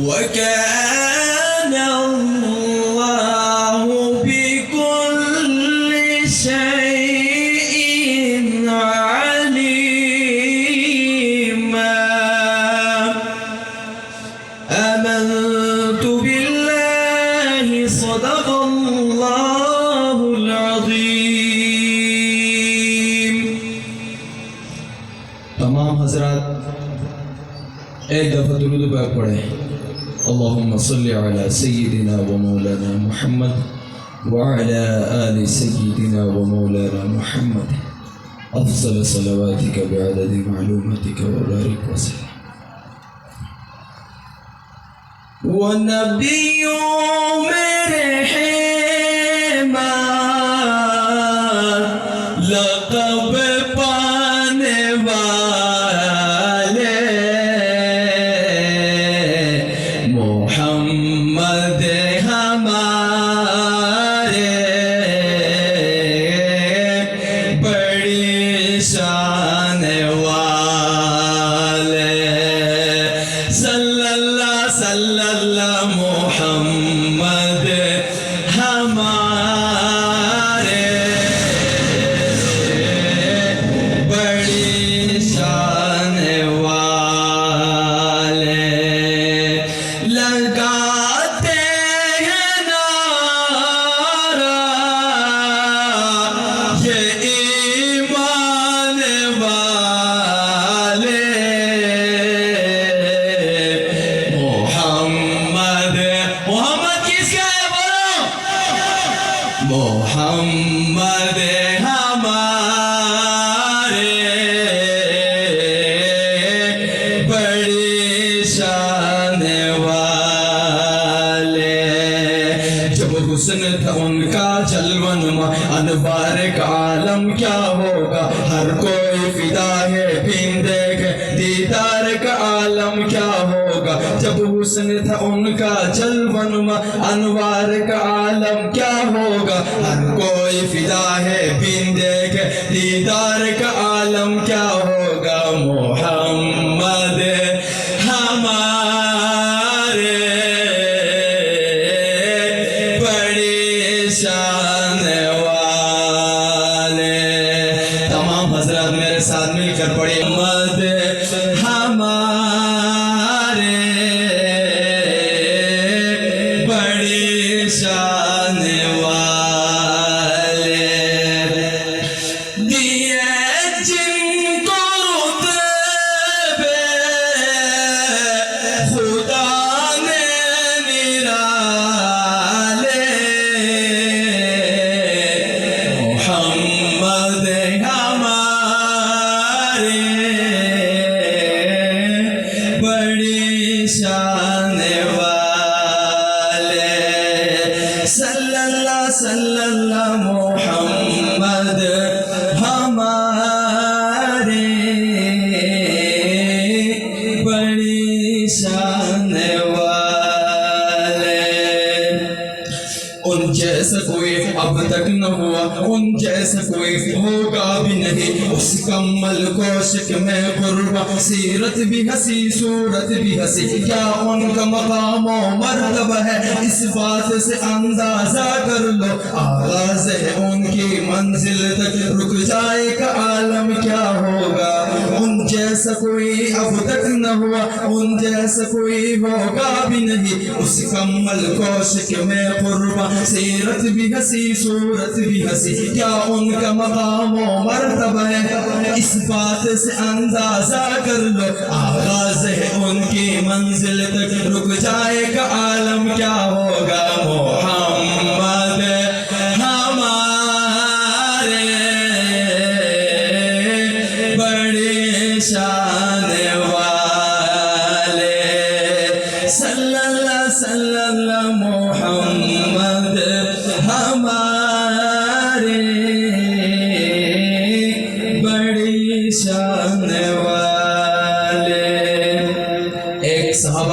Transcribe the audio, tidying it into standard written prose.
وكان الله بكل شيء عليما آمنت بالله صدق الله العظيم. تمام حضرات ایک دفعہ درود پاک پڑھیں. اللهم صل على سيدنا ومولانا محمد وعلى آل سيدنا ومولانا محمد أفضل صلواتك بعدد معلوماتك وبارك وسلم. والنبي مرحبا لقب پانے والے محمد ہمارے بڑی شان والے صلی اللہ محمد ہمارے بڑی شان والے لگاتے ہیں نعرہ یہ ایمان والے محمد کس کا ہے بولو محمد ہمارے بڑی شان والے. جب حسن تھا ان کا جلوہ نما انوار کا عالم کیا ہوگا ہر کوئی فدا ہے بن دیکھ دیدار کا عالم کیا ہوگا. جب حسن تھا ان کا جلوہ نما انوار کا عالم کیا ہوگا ہر کوئی فدا ہے بن دیکھ دیدار کا عالم کیا ہوگا. محمد ہمارے بڑی شان والے. تمام حضرات میرے ساتھ مل کر پڑھیں محمد ہمارے بڑی شان والے. دیے جن کو رتبے خدا نے نرالے محمد ہمارے بڑی شان والے. صلی اللہ محمد ہمارے بڑی شان والے. ان جیسا کوئی اب تک نہ ہوا ان جیسا کوئی ہوگا بھی نہیں. اس کمل کوشک میں قربا سیرت بھی ہنسی صورت بھی ہنسی کیا ان کا مقام و مرتبہ ہے اس بات سے اندازہ کر لو. آغاز ہے ان کی منزل تک رک جائے کا عالم کیا ہوگا. ان جیسا کوئی اب تک نہ ہوا ان جیسا کوئی ہوگا بھی نہیں. اس کمل کوشک میں قربا سیرت بھی ہنسی صورت بھی ہنسی کیا ان کا مقام و مرتبہ ہے اس بات سے اندازہ کر لو. آغاز ہے ان کی منزل تک رک جائے کا عالم کیا ہوگا. محمد ہمارے بڑی شان والے. صلی اللہ محمد شان والے. ایک صحابہ